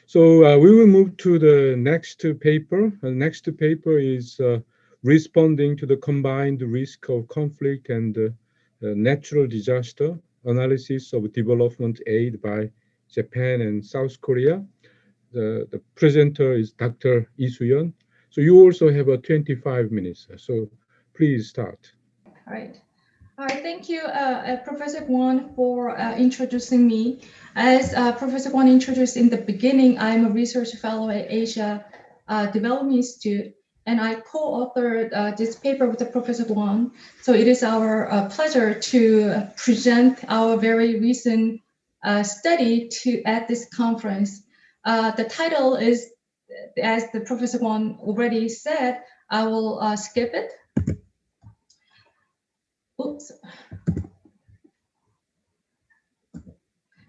So we will move to the next paper. The next paper is responding to the combined risk of conflict and natural disaster analysis of development aid by Japan and South Korea. The presenter is Dr. Suyeon. So you also have 25 minutes. So please start. All right. All right, thank you, Professor Kwon, for introducing me. As Professor Kwon introduced in the beginning, I'm a research fellow at Asia Development Institute, and I co-authored this paper with the Professor Kwon. So it is our pleasure to present our very recent study at this conference. The title is, as the Professor Kwon already said, I will skip it. Oops.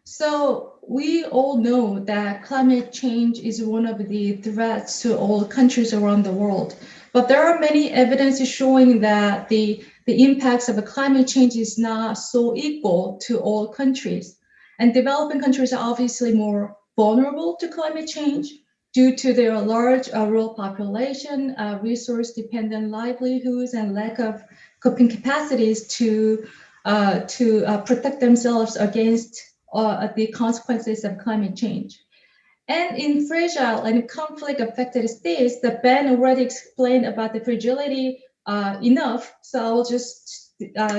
So we all know that climate change is one of the threats to all countries around the world. But there are many evidences showing that the impacts of climate change is not so equal to all countries. And developing countries are obviously more vulnerable to climate change due to their large rural population, resource-dependent livelihoods, and lack of coping capacities to protect themselves against the consequences of climate change. And in fragile and conflict-affected states, the Ben already explained about the fragility enough, so I'll just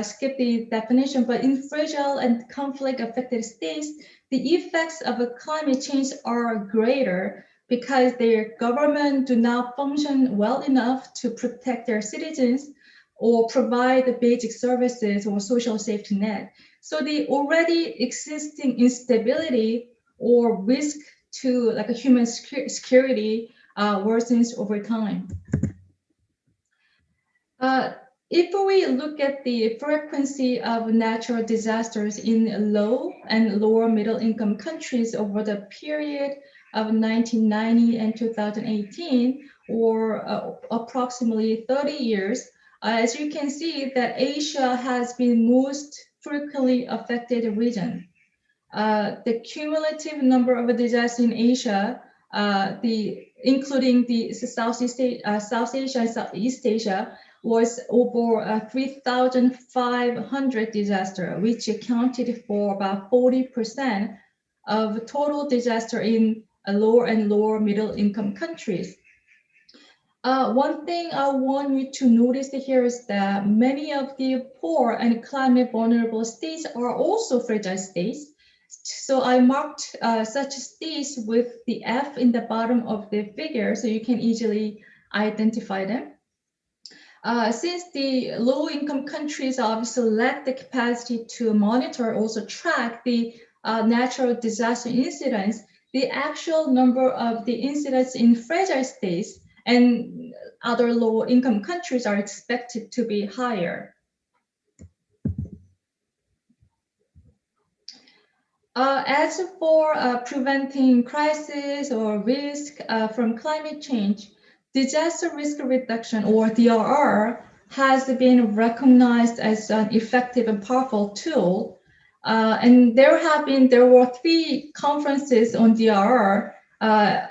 skip the definition. But in fragile and conflict-affected states, the effects of climate change are greater because their government do not function well enough to protect their citizens or provide the basic services or social safety net. So the already existing instability or risk to like a human security worsens over time. If we look at the frequency of natural disasters in low and lower middle income countries over the period of 1990 and 2018, or approximately 30 years, as you can see that Asia has been most frequently affected region. The cumulative number of disasters in Asia, including the South Asia and Southeast Asia, was over 3,500 disasters, which accounted for about 40% of total disaster in lower and lower middle income countries. One thing I want you to notice here is that many of the poor and climate vulnerable states are also fragile states. So I marked such states with the F in the bottom of the figure so you can easily identify them. Since the low-income countries obviously lack the capacity to monitor, also track the natural disaster incidents, the actual number of the incidents in fragile states and other low-income countries are expected to be higher. As for preventing crisis or risk from climate change, disaster risk reduction, or DRR, has been recognized as an effective and powerful tool. And there were 3 conferences on DRR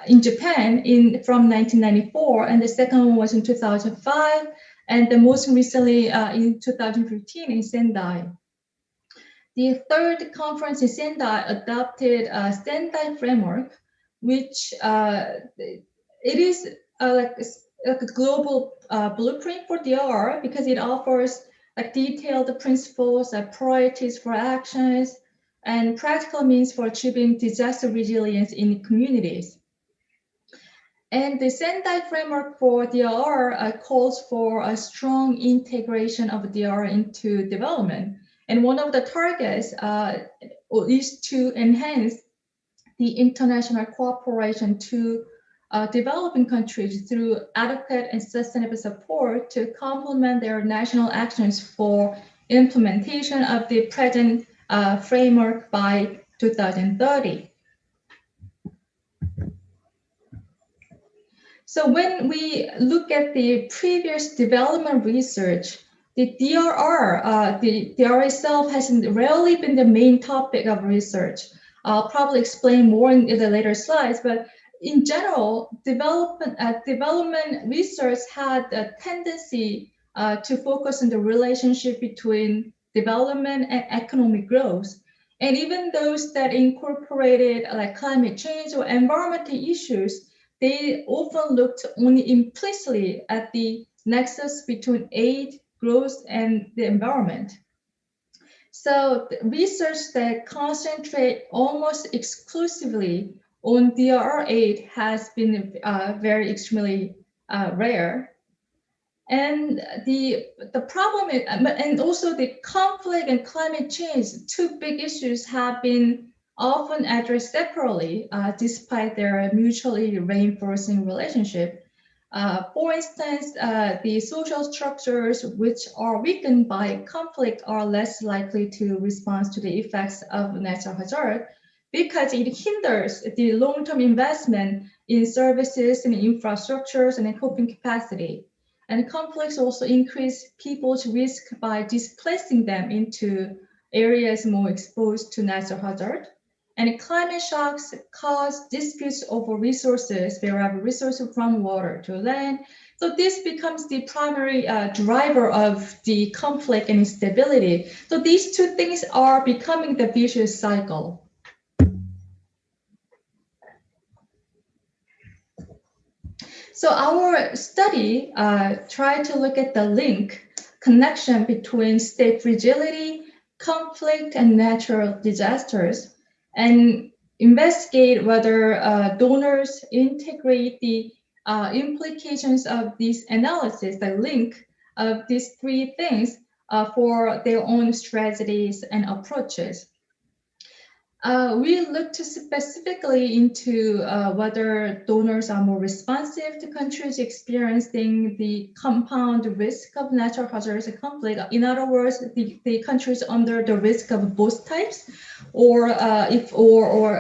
in Japan from 1994, and the second one was in 2005, and the most recently in 2015 in Sendai. The third conference in Sendai adopted a Sendai framework, which it is like a global blueprint for DRR because it offers like detailed principles, priorities for actions, and practical means for achieving disaster resilience in communities. And the Sendai framework for DRR calls for a strong integration of DRR into development. And one of the targets is to enhance the international cooperation to developing countries through adequate and sustainable support to complement their national actions for implementation of the present framework by 2030. So when we look at the previous development research, the DRR itself has rarely been the main topic of research. I'll probably explain more in the later slides, but in general, development research had a tendency to focus on the relationship between development and economic growth. And even those that incorporated like climate change or environmental issues, they often looked only implicitly at the nexus between aid, growth, and the environment. So research that concentrate almost exclusively on DRR aid has been very extremely rare. And the problem is, and also the conflict and climate change, two big issues have been often addressed separately, despite their mutually reinforcing relationship. For instance, the social structures which are weakened by conflict are less likely to respond to the effects of natural hazard because it hinders the long-term investment in services and infrastructures and coping capacity. And conflicts also increase people's risk by displacing them into areas more exposed to natural hazard. And climate shocks cause disputes over resources, wherever resources from water to land. So this becomes the primary driver of the conflict and instability. So these two things are becoming the vicious cycle. So our study tried to look at the connection between state fragility, conflict, and natural disasters, and investigate whether donors integrate the implications of this analysis, the link of these three things for their own strategies and approaches. We looked specifically into whether donors are more responsive to countries experiencing the compound risk of natural hazards and conflict. In other words, the countries under the risk of both types, or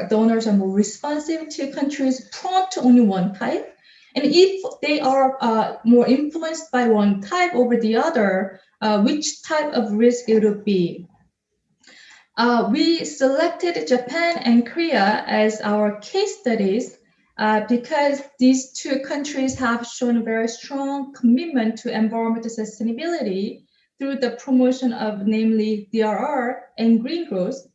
donors are more responsive to countries prone to only one type. And if they are more influenced by one type over the other, which type of risk it would be? We selected Japan and Korea as our case studies because these two countries have shown a very strong commitment to environmental sustainability through the promotion of namely DRR and green growth.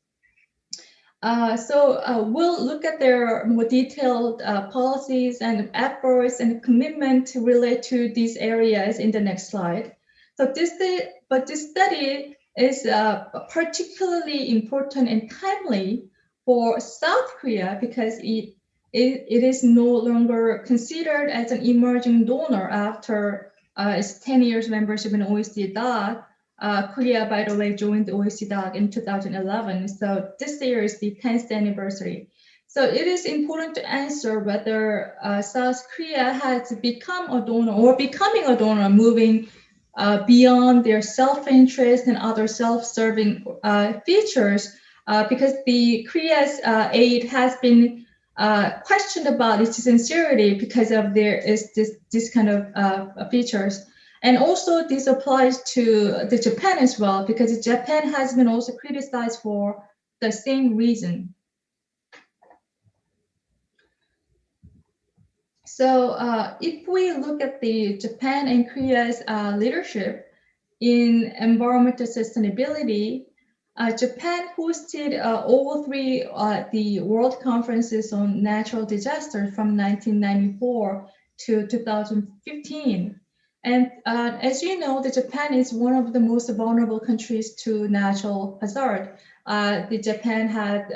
We'll look at their more detailed policies and efforts and commitment to relate to these areas in the next slide. So this study is particularly important and timely for South Korea because it is no longer considered as an emerging donor after its 10 years membership in OECD DOC. Korea, by the way, joined the OECD DOC in 2011. So this year is the 10th anniversary. So it is important to answer whether South Korea has become a donor or becoming a donor, moving beyond their self-interest and other self-serving features, because the Korea's aid has been questioned about its sincerity because of this kind of features. And also this applies to the Japan as well, because Japan has been also criticized for the same reason. So if we look at the Japan and Korea's leadership in environmental sustainability, Japan hosted all three the World Conferences on Natural Disasters from 1994 to 2015. And as you know, Japan is one of the most vulnerable countries to natural hazard. Japan had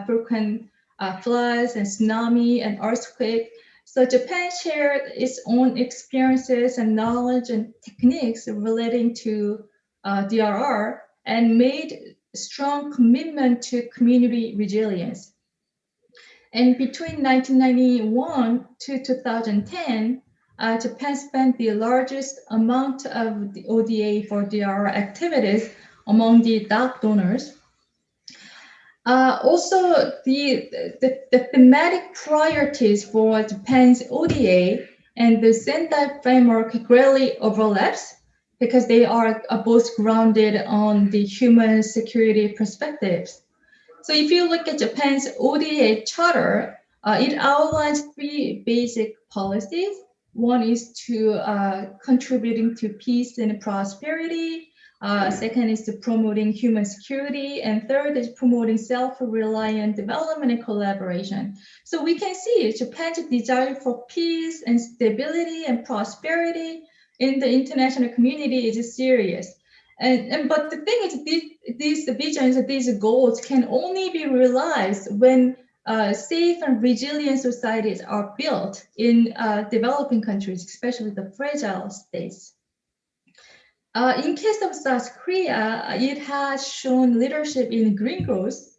frequent floods and tsunami and earthquake. So Japan shared its own experiences and knowledge and techniques relating to DRR and made strong commitment to community resilience. And between 1991 to 2010, Japan spent the largest amount of the ODA for DRR activities among the DOC donors. Also, the thematic priorities for Japan's ODA and the Sendai framework greatly overlaps because they are both grounded on the human security perspectives. So if you look at Japan's ODA charter, it outlines 3 basic policies. One is to contributing to peace and prosperity. Second is to promoting human security, and third is promoting self-reliant development and collaboration. So we can see Japan's desire for peace and stability and prosperity in the international community is serious. But the thing is, these visions, these goals can only be realized when safe and resilient societies are built in developing countries, especially the fragile states. In case of South Korea, it has shown leadership in green growth,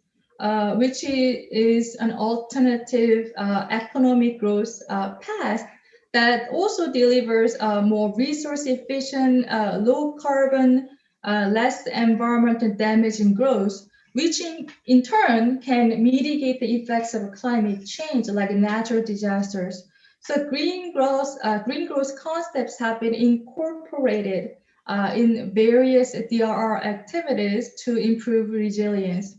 which is an alternative economic growth path that also delivers more resource efficient, low carbon, less environmental damaging growth, which in turn can mitigate the effects of climate change like natural disasters. So green growth concepts have been incorporated in various DRR activities to improve resilience.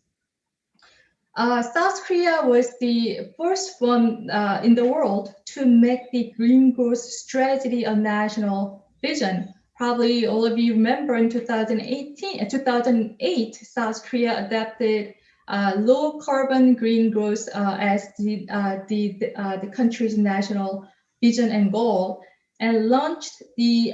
South Korea was the first one in the world to make the green growth strategy a national vision. Probably all of you remember in 2008, South Korea adopted low carbon green growth as the country's national vision and goal, and launched the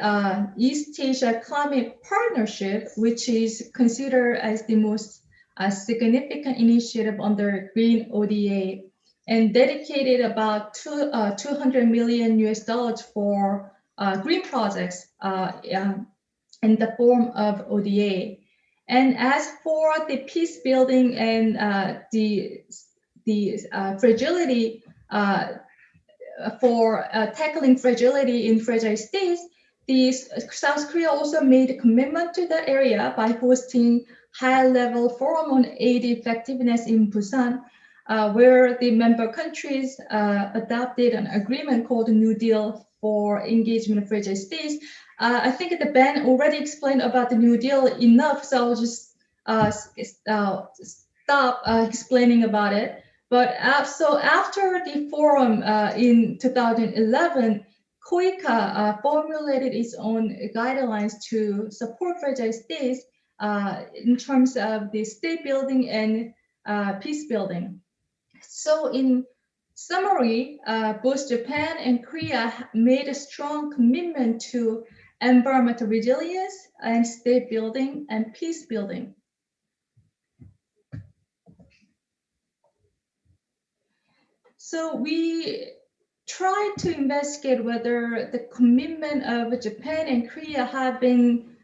East Asia Climate Partnership, which is considered as the most significant initiative under Green ODA, and dedicated about $200 million US for green projects in the form of ODA. And as for the peace building and the fragility for tackling fragility in fragile states, South Korea also made a commitment to that area by hosting high-level forum on aid effectiveness in Busan, where the member countries adopted an agreement called the New Deal for Engagement of Fragile States. I think that Ben already explained about the New Deal enough, so I'll just stop explaining about it. But so after the forum in 2011, KOICA formulated its own guidelines to support fragile states in terms of the state building and peace building. So in summary, both Japan and Korea made a strong commitment to environmental resilience and state building and peace building. So we tried to investigate whether the commitment of Japan and Korea have been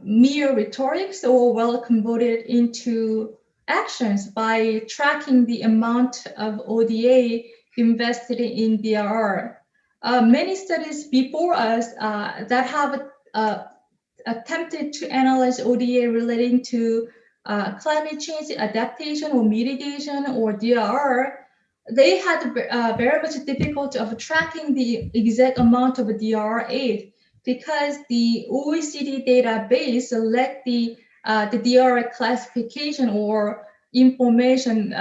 mere rhetorics or well converted into actions by tracking the amount of ODA invested in DRR. Many studies before us that have attempted to analyze ODA relating to climate change adaptation or mitigation or DRR, they had very much difficulty of tracking the exact amount of DRR aid because the OECD database lacked the DRR classification or information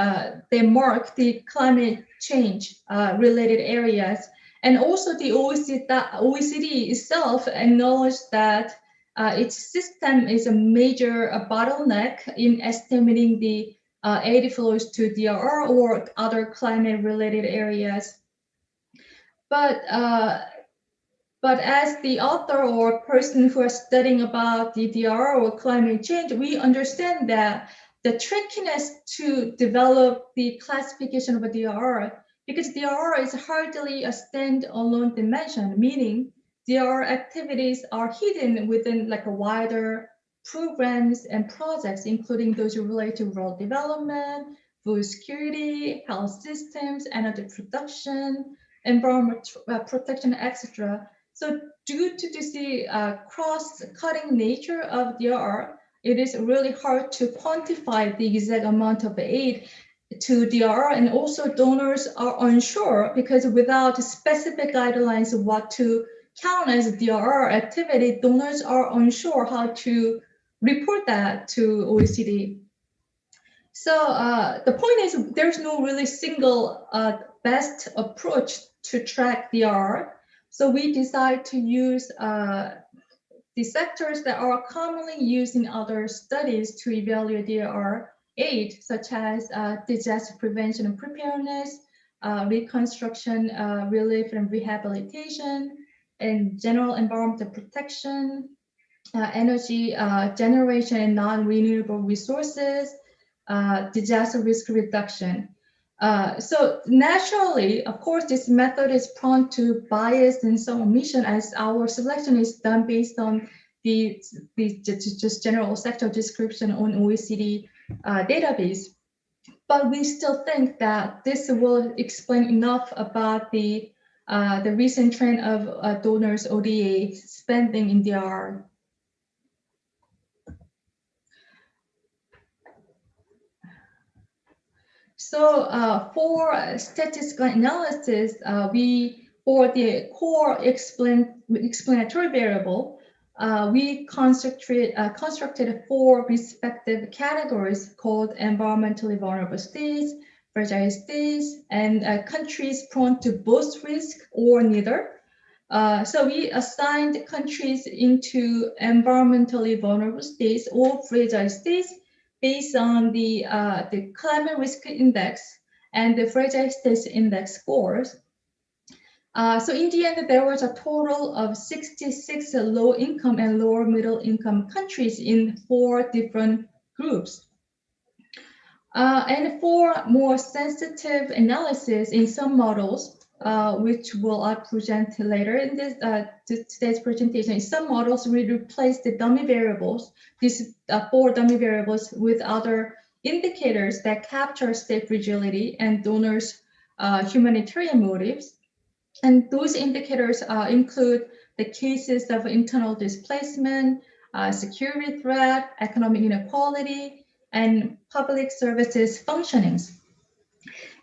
they mark the climate change related areas. And also the OECD itself acknowledged that its system is a major bottleneck in estimating the aid flows to DRR or other climate-related areas. But as the author or person who is studying about the DRR or climate change, we understand that the trickiness to develop the classification of a DRR, because DRR is hardly a standalone dimension, meaning DRR activities are hidden within like a wider programs and projects, including those related to rural development, food security, health systems, energy production, environment protection, etc. So due to this cross-cutting nature of DRR, it is really hard to quantify the exact amount of aid to DRR, and also donors are unsure because without specific guidelines of what to count as DRR activity, donors are unsure how to report that to OECD. So the point is there's no really single best approach to track DRR. So we decided to use the sectors that are commonly used in other studies to evaluate DRR aid, such as disaster prevention and preparedness, reconstruction, relief and rehabilitation, and general environmental protection, energy generation and non-renewable resources, disaster risk reduction. So naturally, of course, this method is prone to bias and some omission as our selection is done based on the just general sector description on OECD database. But we still think that this will explain enough about the recent trend of donors ODA spending in DR. So for statistical analysis, for the core explanatory variable, we constructed 4 respective categories called environmentally vulnerable states, fragile states, and countries prone to both risk or neither. So we assigned countries into environmentally vulnerable states or fragile states based on the climate risk index and the fragile states index scores. So in the end, there was a total of 66 low-income and lower middle-income countries in 4 different groups. And for more sensitive analysis in some models, which I present later in this today's presentation, in some models we replace the dummy variables, these 4 dummy variables, with other indicators that capture state fragility and donors' humanitarian motives. And those indicators include the cases of internal displacement, security threat, economic inequality, and public services functionings.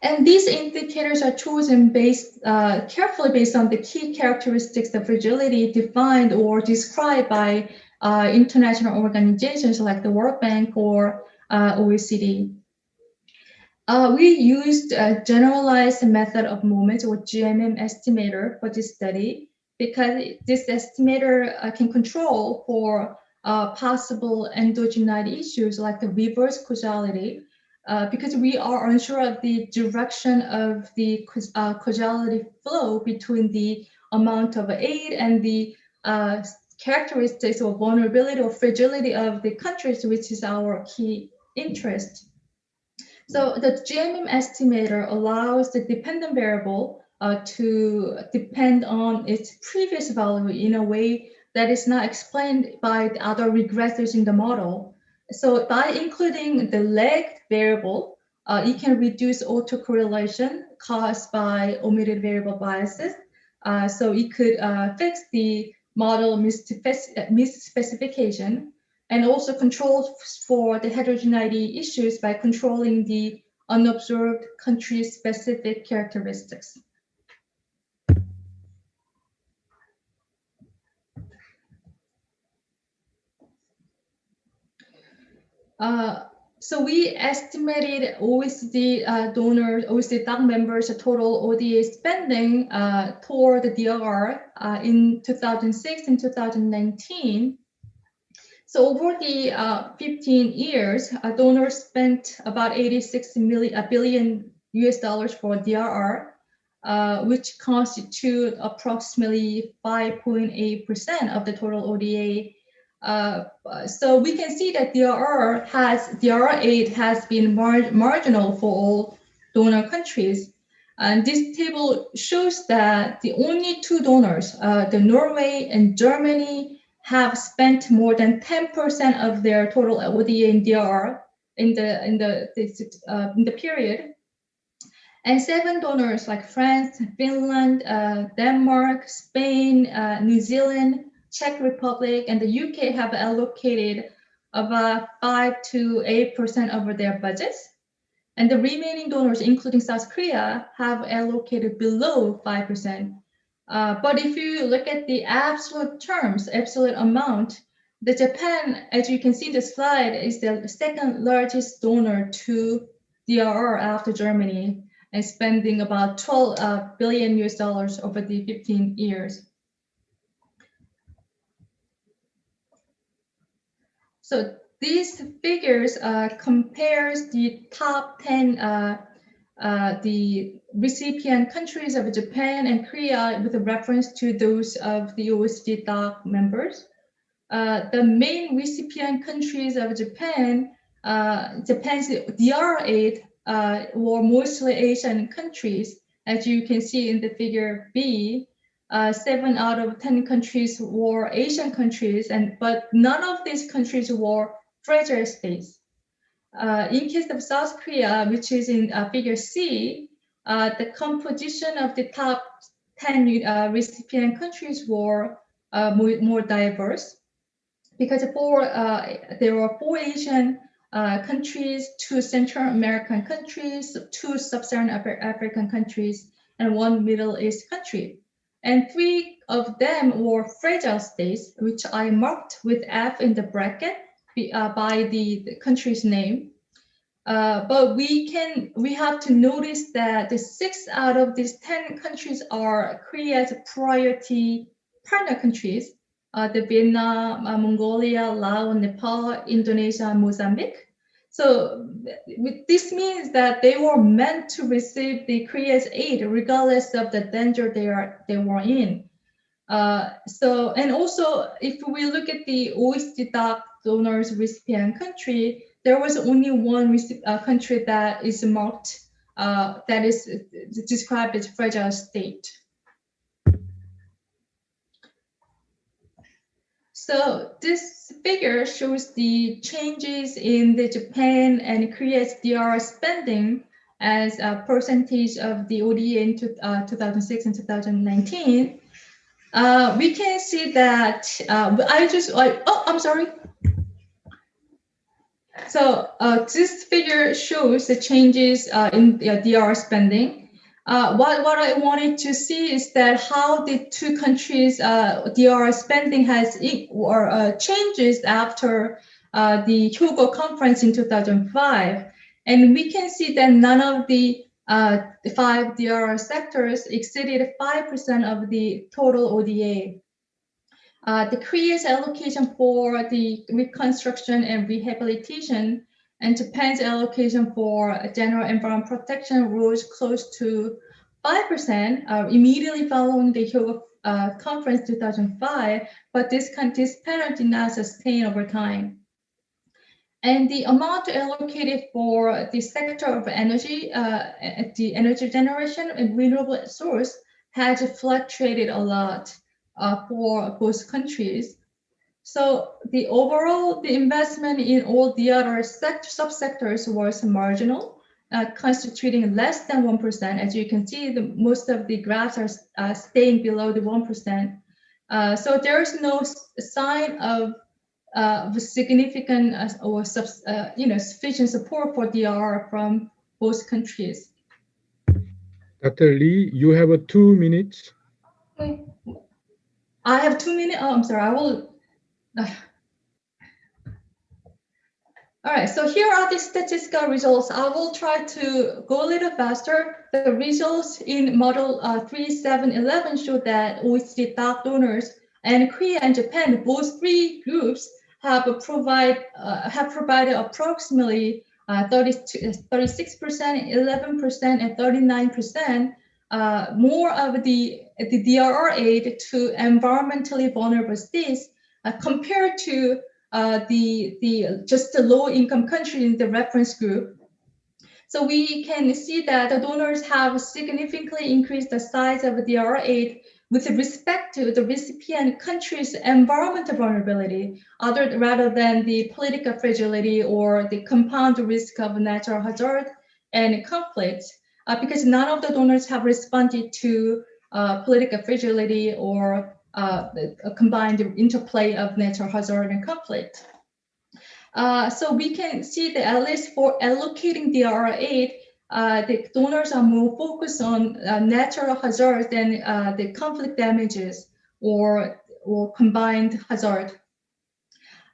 And these indicators are chosen carefully based on the key characteristics of fragility defined or described by international organizations like the World Bank or OECD. We used a generalized method of movement or GMM estimator for this study because this estimator can control for possible endogenous issues like the reverse causality, because we are unsure of the direction of the causality flow between the amount of aid and the characteristics or vulnerability or fragility of the countries, which is our key interest. So the GMM estimator allows the dependent variable to depend on its previous value in a way that is not explained by the other regressors in the model. So by including the lagged variable, it can reduce autocorrelation caused by omitted variable biases. So it could fix the model misspecification, and also control for the heterogeneity issues by controlling the unobserved country-specific characteristics. So we estimated OECD OECD DAC members' total ODA spending toward the DRR in 2006 and 2019. So over the 15 years, donors spent about 86 billion US dollars for DRR, which constitute approximately 5.8% of the total ODA. So we can see that DRR aid has been marginal for all donor countries. And this table shows that the only 2 donors, the Norway and Germany, have spent more than 10% of their total ODA in DRR in the period. And 7 donors like France, Finland, Denmark, Spain, New Zealand, Czech Republic, and the UK have allocated about 5 to 8% of their budgets. And the remaining donors, including South Korea, have allocated below 5%. But if you look at the absolute terms, absolute amount, The Japan, as you can see in the slide, is the second largest donor to DRR after Germany, and spending about 12 billion US dollars over the 15 years. So these figures compares the top 10 the recipient countries of Japan and Korea with a reference to those of the OECD DAC members. The main recipient countries of Japan, Japan's DR aid were mostly Asian countries. As you can see in the figure B, 7 out of 10 countries were Asian countries, but none of these countries were fragile states. In case of South Korea, which is in figure C, the composition of the top 10 recipient countries were more diverse, because there were 4 Asian countries, 2 Central American countries, 2 Sub-Saharan African countries, and 1 Middle East country. And 3 of them were fragile states, which I marked with F in the bracket by the country's name. But we have to notice that the 6 out of these 10 countries are Korea's priority partner countries. The Vietnam, Mongolia, Laos, Nepal, Indonesia, and Mozambique. So this means that they were meant to receive the Korea's aid regardless of the danger they were in. And also, if we look at the OECD DAC donors recipient country, there was only one country that is marked, that is described as fragile state. So this figure shows the changes in the Japan and Korea's DR spending as a percentage of the ODA in 2006 and 2019. We can see that I'm sorry. So this figure shows the changes in the DR spending. What I wanted to see is that how the 2 countries' DR spending has changes after the Hyogo conference in 2005. And we can see that none of the 5 DR sectors exceeded 5% of the total ODA. The Korea's allocation for the reconstruction and rehabilitation and Japan's allocation for general environment protection rose close to 5% immediately following the Hyogo conference 2005, but this pattern did not sustain over time. And the amount allocated for the sector of energy, the energy generation and renewable source has fluctuated a lot for both countries. So the investment in all the other subsectors was marginal, constituting less than 1%. As you can see, most of the graphs are staying below the 1%. So there is no sign of significant or sufficient support for DR from both countries. Dr. Lee, you have 2 minutes. Okay. I have 2 minutes. Oh, I'm sorry. I will. All right, so here are the statistical results. I will try to go a little faster. The results in model 3711 show that OECD DAC donors and Korea and Japan, both 3 groups, have provided approximately 36%, 11%, and 39% more of the DRR aid to environmentally vulnerable states compared to just the low-income countries in the reference group. So we can see that the donors have significantly increased the size of the DRR aid with respect to the recipient country's environmental vulnerability, rather than the political fragility or the compound risk of natural hazard and conflicts, because none of the donors have responded to political fragility or a combined interplay of natural hazard and conflict. So we can see that at least for allocating DRR aid, the donors are more focused on natural hazard than the conflict damages or combined hazard.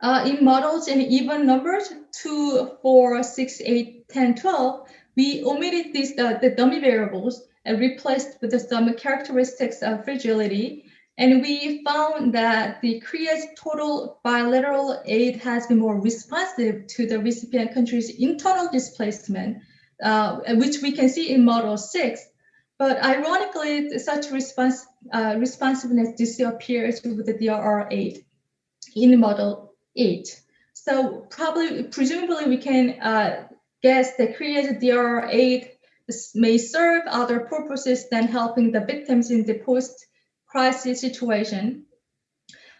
In models in even numbers 2, 4, 6, 8, 10, 12, we omitted these the dummy variables and replaced with some characteristics of fragility. And we found that the Korea's total bilateral aid has been more responsive to the recipient country's internal displacement, which we can see in model 6. But ironically, such responsiveness disappears with the DRR 8 in model 8. So presumably we can guess that Korea's DRR 8 may serve other purposes than helping the victims in the post-crisis situation.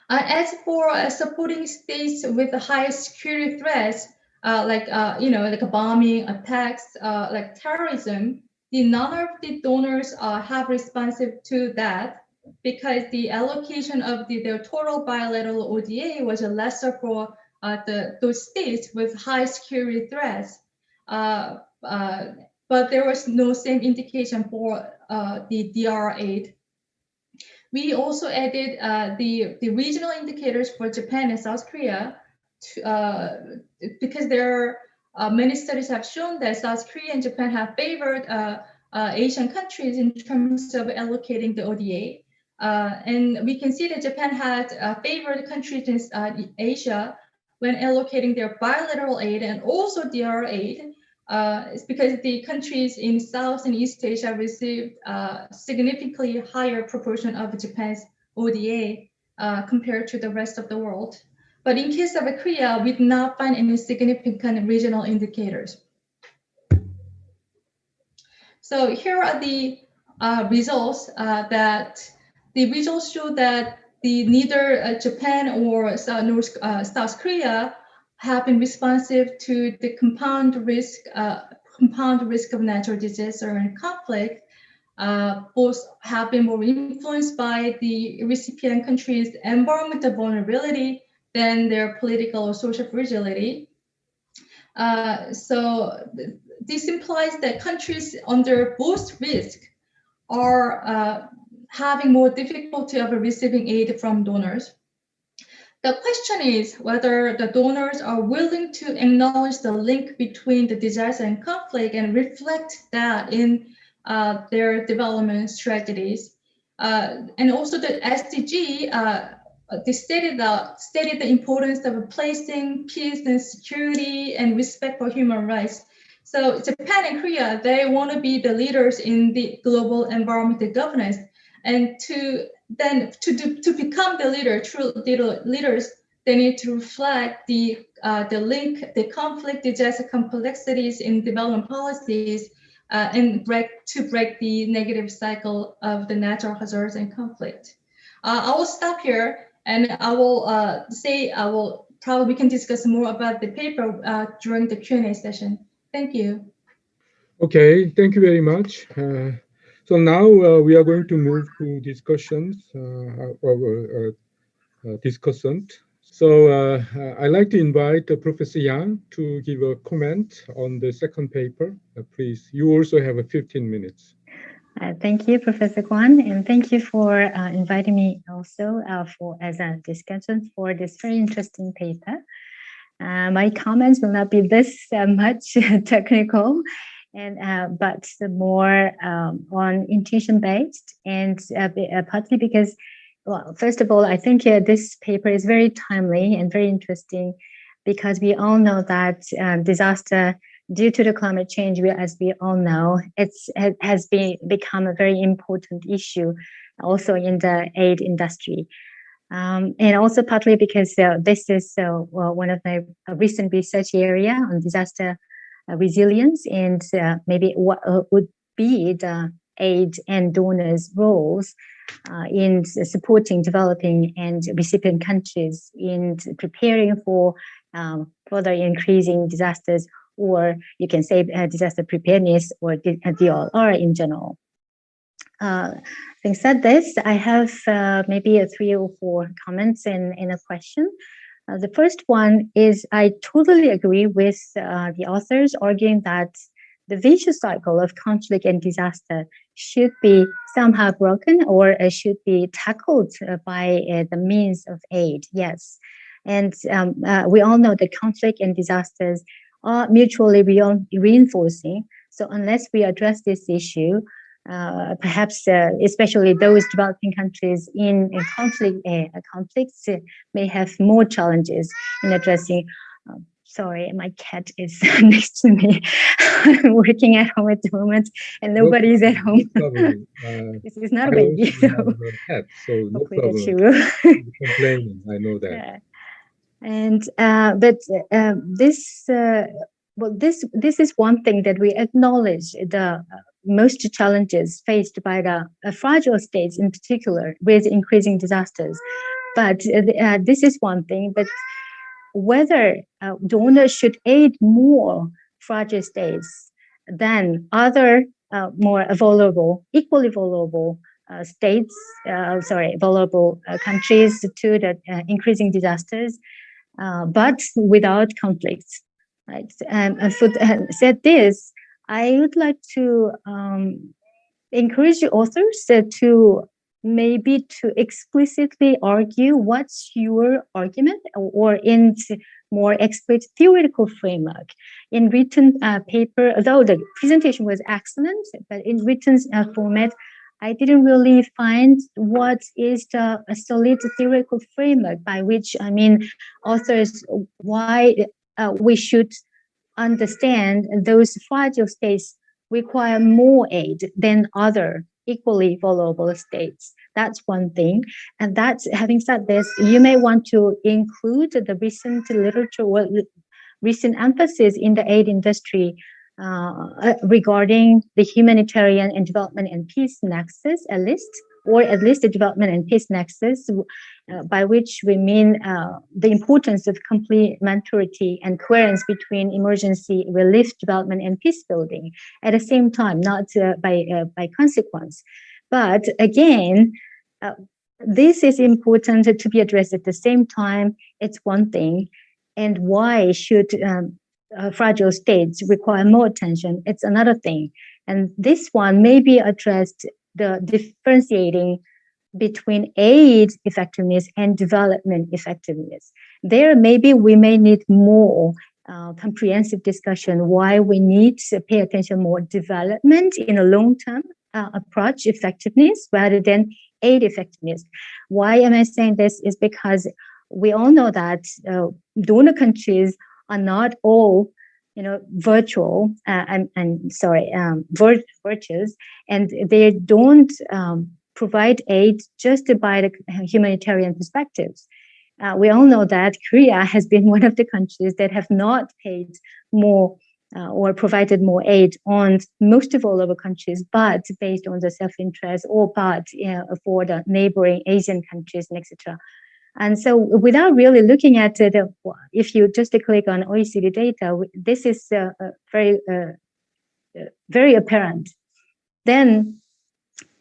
As for supporting states with high security threats, like bombing, attacks, like terrorism, none of the donors have responsive to that, because the allocation of their total bilateral ODA was lesser for those states with high security threats. But there was no same indication for the DR aid. We also added the regional indicators for Japan and South Korea because there are many studies have shown that South Korea and Japan have favored Asian countries in terms of allocating the ODA. And we can see that Japan had favored countries in Asia when allocating their bilateral aid and also DR aid. It's because the countries in South and East Asia received significantly higher proportion of Japan's ODA compared to the rest of the world. But in case of Korea, we did not find any significant regional indicators. So here are the results that the results show that neither Japan or South Korea have been responsive to the compound risk of natural disaster and conflict. Both have been more influenced by the recipient country's environmental vulnerability than their political or social fragility. So this implies that countries under both risk are having more difficulty of receiving aid from donors. The question is whether the donors are willing to acknowledge the link between the disaster and conflict and reflect that in their development strategies. And also the SDG they stated the importance of placing peace and security and respect for human rights. So Japan and Korea, they want to be the leaders in the global environmental governance, and to become the true leaders, they need to reflect the link, the conflict, disaster complexities in development policies, and break the negative cycle of the natural hazards and conflict. I will stop here, and I will we can discuss more about the paper during the Q&A session. Thank you. Okay, thank you very much. So now we are going to move to discussions discussant. So I'd like to invite Professor Yang to give a comment on the second paper. Please, you also have 15 minutes. Thank you, Professor Kwon, and thank you for inviting me also as a discussant for this very interesting paper. My comments will not be this much technical, and but more on intuition-based, and partly because, well, first of all, I think this paper is very timely and very interesting because we all know that disaster due to the climate change, as we all know, it has become a very important issue also in the aid industry. And also partly because this is one of my recent research area on disaster resilience, and maybe what would be the aid and donors' roles in supporting developing and recipient countries in preparing for further increasing disasters, or you can say disaster preparedness or DRR in general. Having said this, I have maybe 3 or 4 comments and a question. The first one is I totally agree with the authors arguing that the vicious cycle of conflict and disaster should be somehow broken or should be tackled by the means of aid. Yes, And we all know that conflict and disasters are mutually reinforcing. So unless we address this issue, perhaps especially those developing countries in conflicts may have more challenges in addressing. Sorry, my cat is next to me. I'm working at home at the moment, and nobody is at home. No problem. This is not a I baby, also so have a cat, so no hopefully that she problem. will. Complaining, I know that. Yeah. And but this well, this is one thing that we acknowledge the most challenges faced by the fragile states in particular with increasing disasters. But this is one thing. But whether donors should aid more fragile states than other more vulnerable, equally vulnerable states, vulnerable countries to the increasing disasters, but without conflicts. Right? And for said this, I would like to encourage the authors to maybe to explicitly argue what's your argument, or in more explicit theoretical framework. In written paper, although the presentation was excellent, but in written format, I didn't really find what is the a solid theoretical framework by which, I mean, authors, why we should understand those fragile states require more aid than other equally vulnerable states. That's one thing. And that's, having said this, you may want to include the recent literature or recent emphasis in the aid industry regarding the humanitarian and development and peace nexus, at least the development and peace nexus, by which we mean the importance of complementarity and coherence between emergency relief, development, and peace building at the same time, not by consequence. But again, this is important to be addressed at the same time. It's one thing. And why should fragile states require more attention? It's another thing. And this one may be addressed, the differentiating between aid effectiveness and development effectiveness. There, maybe we may need more comprehensive discussion why we need to pay attention more development in a long-term approach effectiveness rather than aid effectiveness. Why am I saying this? Is because we all know that donor countries are not all, virtuous, and they don't provide aid just by the humanitarian perspectives. We all know that Korea has been one of the countries that have not paid more or provided more aid on most vulnerable countries, but based on the self-interest or but for the neighboring Asian countries, etc. And so without really looking at if you just click on OECD data, this is very apparent. Then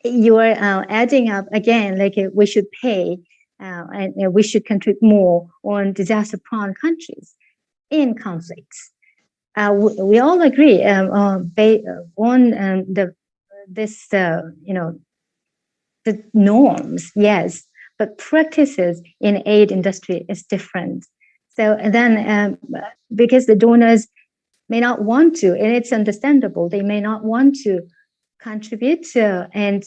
you are adding up again, like we should pay and we should contribute more on disaster-prone countries in conflicts. We all agree on the norms, yes, but practices in aid industry is different. So then, because the donors may not want to, and it's understandable, they may not want to contribute and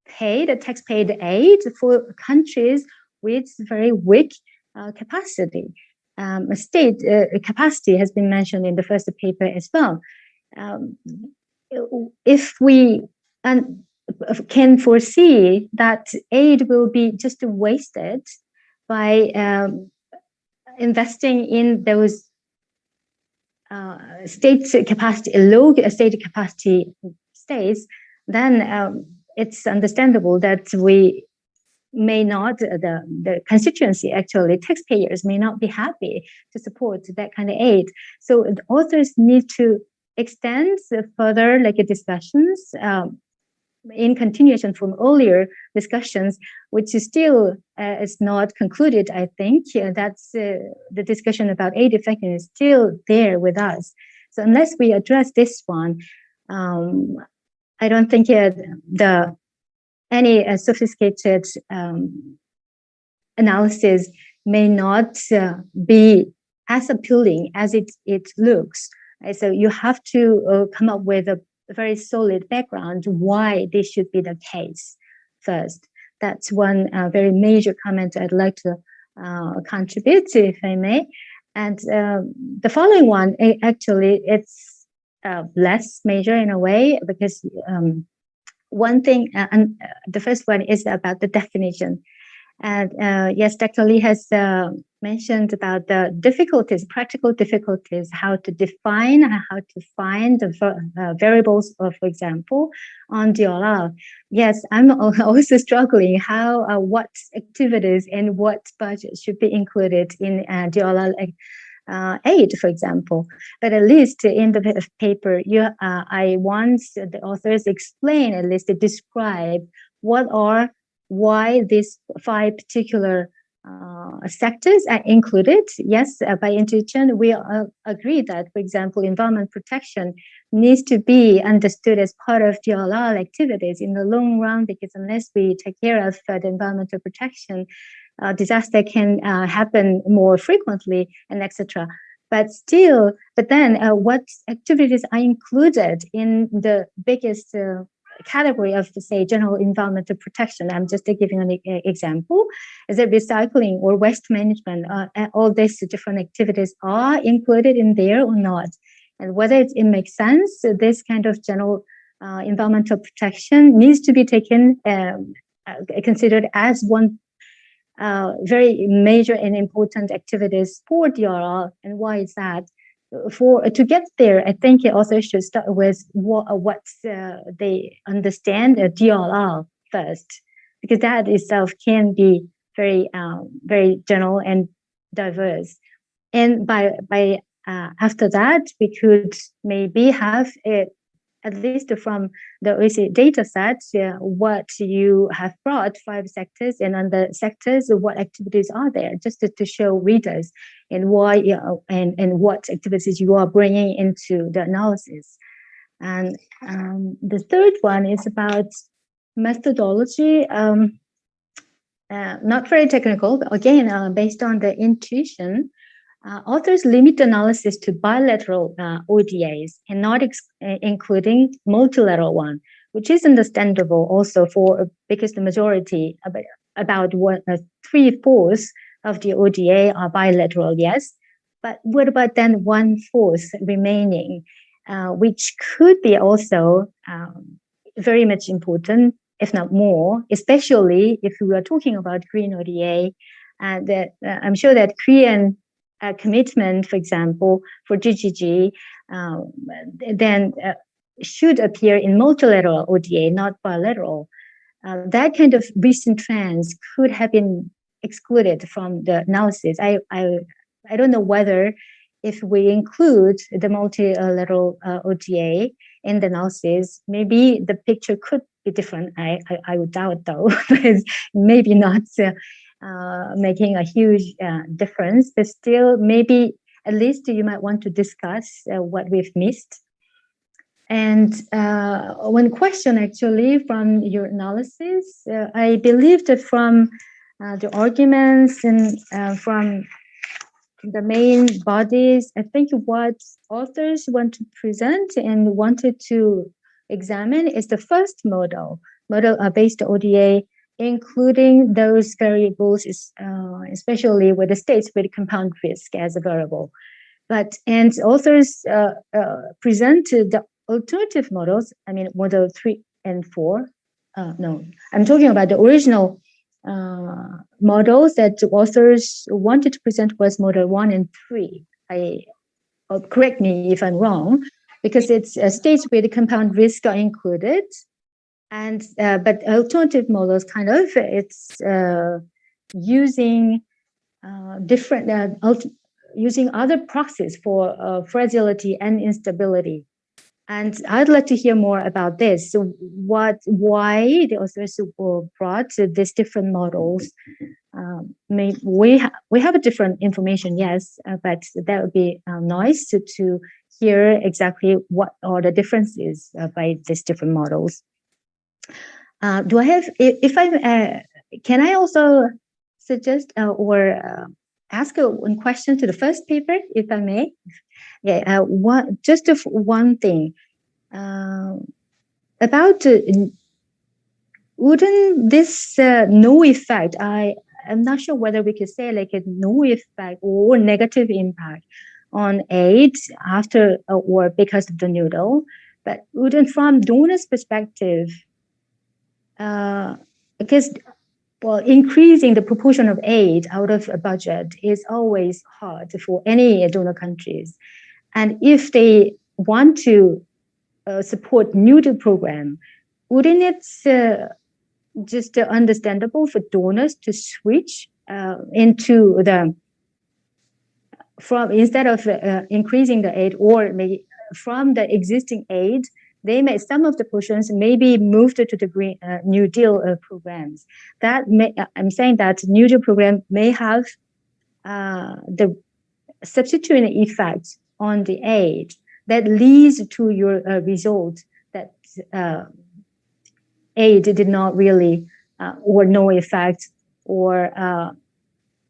pay the tax-paid aid for countries with very weak capacity. State capacity has been mentioned in the first paper as well. If we can foresee that aid will be just wasted by investing in those state capacity, low state capacity states, then it's understandable that we may not, the constituency, actually, taxpayers may not be happy to support that kind of aid. So the authors need to extend further discussions in continuation from earlier discussions, which is still is not concluded, I think. That's the discussion about aid effectiveness is still there with us. So unless we address this one, I don't think any sophisticated analysis may not be as appealing as it looks. Right? So you have to come up with a very solid background why this should be the case first. That's one very major comment I'd like to contribute to, if I may. And the following one, actually, it's less major in a way, because one thing, and the first one is about the definition. And yes, Dr. Lee has mentioned about the difficulties, practical difficulties, how to define, how to find the variables, for example, on DLR. Yes, I'm also struggling how, what activities and what budget should be included in DLR aid, for example. But at least in the paper, I want the authors explain, at least to describe why these 5 particular sectors are included. Yes, by intuition, we agree that, for example, environment protection needs to be understood as part of DLR activities in the long run, because unless we take care of the environmental protection, disaster can happen more frequently, and etc. But then what activities are included in the biggest category of, say, general environmental protection? I'm just giving an example. Is it recycling or waste management? All these different activities are included in there or not? And whether it makes sense, this kind of general environmental protection needs to be taken, considered as one very major and important activities for DRR. And why is that? To get there, I think authors should start with what they understand DRR first, because that itself can be very very general and diverse. And by after that, we could maybe have at least from the OECD data set, what you have brought 5 sectors, and on the sectors, what activities are there, just to show readers and why and what activities you are bringing into the analysis. And the third one is about methodology. Not very technical, but again, based on the intuition, authors limit analysis to bilateral ODAs and not including multilateral one, which is understandable also because the majority, about 3/4 of the ODA are bilateral, yes. But what about then 1/4 remaining, which could be also very much important, if not more, especially if we are talking about Korean ODA. And I'm sure that Korean commitment, for example, for GGG, then should appear in multilateral ODA, not bilateral. That kind of recent trends could have been excluded from the analysis. I don't know whether if we include the multilateral ODA in the analysis, maybe the picture could be different. I would doubt, though, but maybe not making a huge difference, but still maybe at least you might want to discuss what we've missed. And one question actually from your analysis, I believe that from the arguments and from the main bodies, I think what authors want to present and wanted to examine is the first model-based ODA, including those variables, especially with the states with compound risk as a variable. And authors presented the alternative models, I mean, model 3 and 4. No, I'm talking about the original models that the authors wanted to present was model 1 and 3. Correct me if I'm wrong, because it's states with compound risk are included. And but alternative models kind of it's using different using other proxies for fragility and instability. And I'd like to hear more about this. So why the authors brought these different models? We have a different information, yes, but that would be nice to hear exactly what are the differences by these different models. Do I have? If I can, I also suggest or ask one question to the first paper, if I may. Yeah, one thing about wouldn't this no effect? I'm not sure whether we could say like a no effect or negative impact on aid after or because of the noodle, but wouldn't from donors' perspective, because well, increasing the proportion of aid out of a budget is always hard for any donor countries, and if they want to support noodle program, wouldn't it just understandable for donors to switch into the from instead of increasing the aid or maybe from the existing aid, they may some of the portions may be moved to the Green New Deal programs. That may, I'm saying that New Deal program may have the substituting effect on the aid that leads to your result that aid did not really or no effect or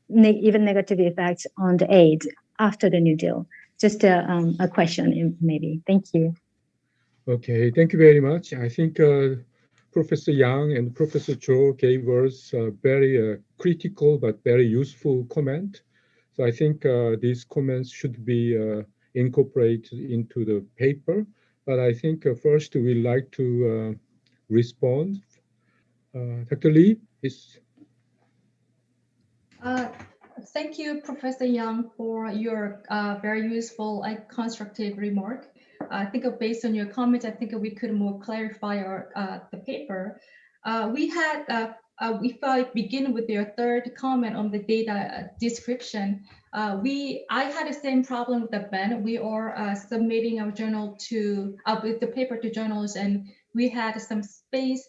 even negative effects on the aid after the New Deal. Just a question, maybe. Thank you. Okay, thank you very much. I think Professor Yang and Professor Cho gave us a very critical but very useful comment. So I think these comments should be incorporated into the paper. But I think first we'd like to respond. Dr. Lee, is. Thank you, Professor Yang, for your very useful and constructive remark. I think based on your comments, I think we could more clarify the paper. If I begin with your third comment on the data description, I had the same problem with the Ben. We are submitting our journal with the paper to journals, and we had some space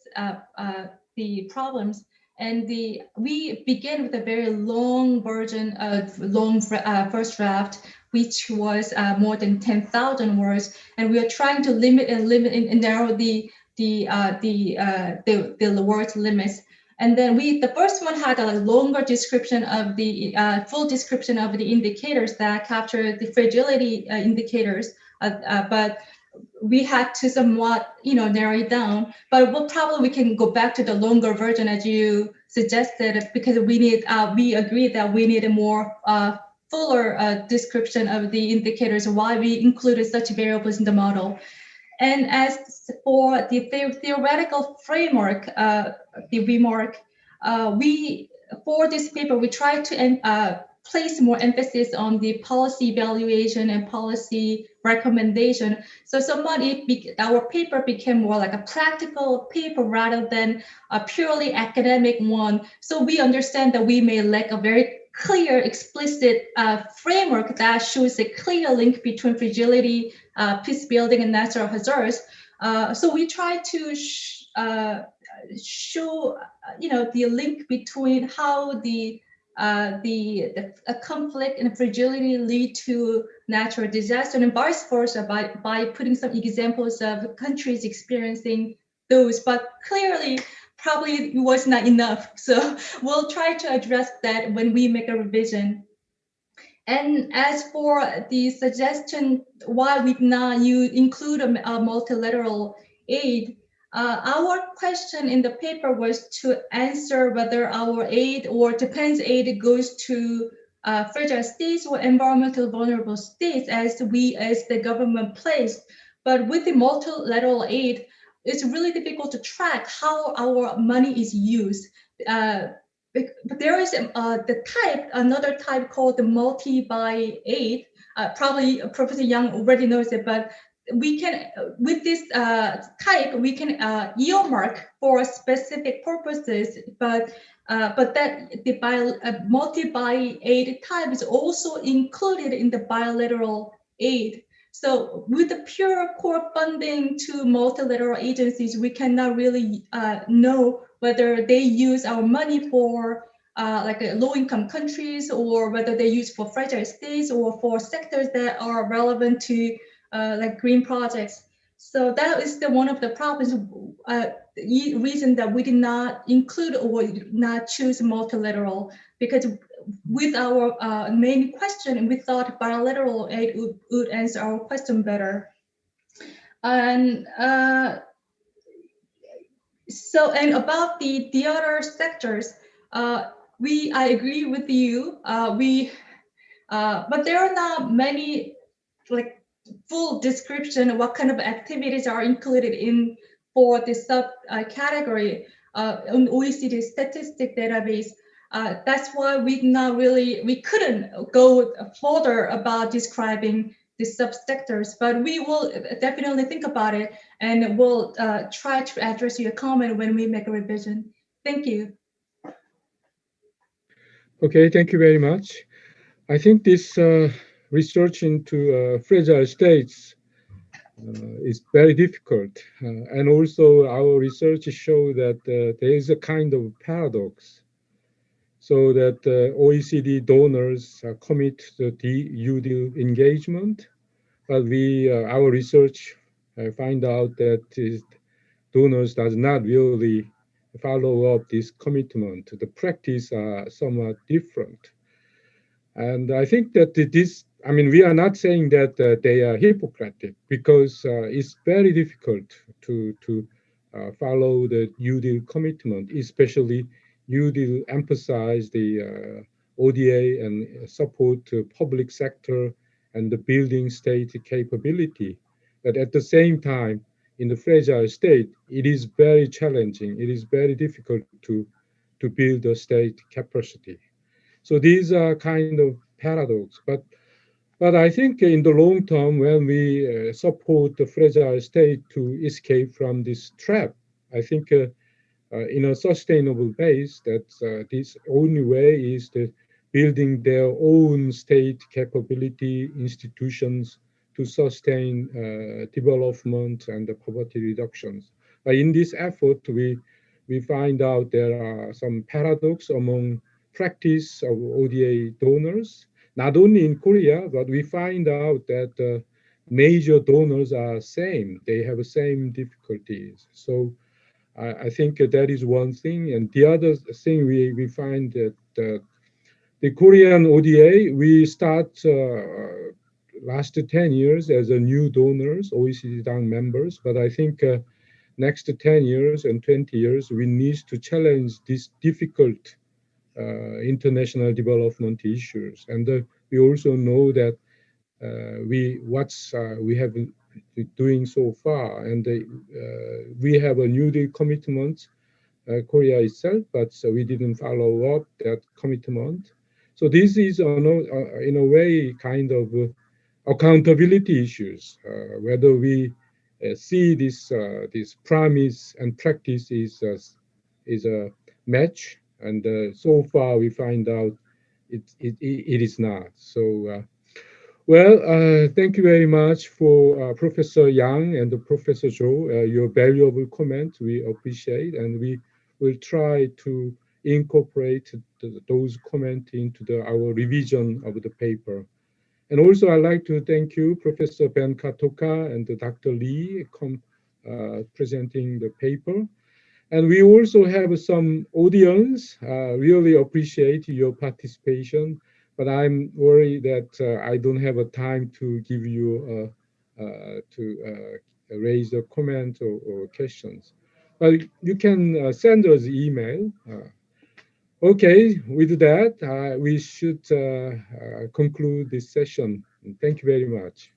the problems. And we began with a very long version of first draft, which was more than 10,000 words, and we are trying to limit and narrow the word limits. And then the first one had a longer description of the full description of the indicators that capture the fragility indicators, but we had to somewhat, narrow it down. But we can go back to the longer version as you suggested, because we agreed that we need a more fuller description of the indicators, why we included such variables in the model. And as for the theoretical framework, the remark, for this paper, we tried to place more emphasis on the policy evaluation and policy recommendation. So somewhat our paper became more like a practical paper rather than a purely academic one. So we understand that we may lack a very clear, explicit framework that shows a clear link between fragility, peace building, and natural hazards. So we try to show, the link between how the conflict and fragility lead to natural disaster and vice versa by putting some examples of countries experiencing those. But clearly, probably it was not enough. So we'll try to address that when we make a revision. And as for the suggestion why we not include a multilateral aid, our question in the paper was to answer whether our aid or Japan's aid goes to fragile states or environmental vulnerable states as the government placed. But with the multilateral aid, it's really difficult to track how our money is used. But there is another type called the multi-buy aid. Probably Professor Yang already knows it, but we can, with this type, we can earmark for specific purposes, but that the multi-buy aid type is also included in the bilateral aid. So with the pure core funding to multilateral agencies, we cannot really know whether they use our money for low-income countries, or whether they use for fragile states or for sectors that are relevant to like green projects. So that is one of the problems, reason that we did not include or not choose multilateral. because with our main question, we thought bilateral aid would answer our question better. And and about the other sectors, I agree with you. But there are not many like full description of what kind of activities are included in for this subcategory on OECD statistic database. That's why we couldn't go further about describing the subsectors, but we will definitely think about it, and we'll try to address your comment when we make a revision. Thank you. Okay, thank you very much. I think this research into fragile states is very difficult. And also our research show that there is a kind of paradox. So that OECD donors commit to the UDIL engagement, but our research find out that donors does not really follow up this commitment. The practice are somewhat different. And I think that we are not saying that they are hypocritic, because it's very difficult to follow the UDIL commitment, especially UDIL emphasize the ODA and support to public sector and the building state capability. But at the same time, in the fragile state, it is very challenging. It is very difficult to build a state capacity. So these are kind of paradox, but I think in the long term, when we support the fragile state to escape from this trap, I think in a sustainable base, that this only way is the building their own state capability institutions to sustain development and the poverty reductions. In this effort, we find out there are some paradox among practice of ODA donors, not only in Korea, but we find out that major donors are same. They have the same difficulties. So I think that is one thing. And the other thing we find that the Korean ODA, we start last 10 years as a new donors, OECD down members, but I think next 10 years and 20 years, we need to challenge these difficult international development issues. And we also know that we have been doing so far, and we have a New Deal commitment, Korea itself, but we didn't follow up that commitment. So this is in a way kind of accountability issues, whether we see this promise and practice is a match, and so far we find out it is not. So thank you very much for Professor Yang and Professor Zhou, your valuable comments. We appreciate, and we will try to incorporate those comments into our revision of the paper. And also, I'd like to thank you, Professor Ben Katoka and Dr. Lee, presenting the paper. And we also have some audience. Really appreciate your participation, but I'm worried that I don't have a time to give you raise a comment or questions. But you can send us email. Okay, with that, we should conclude this session. Thank you very much.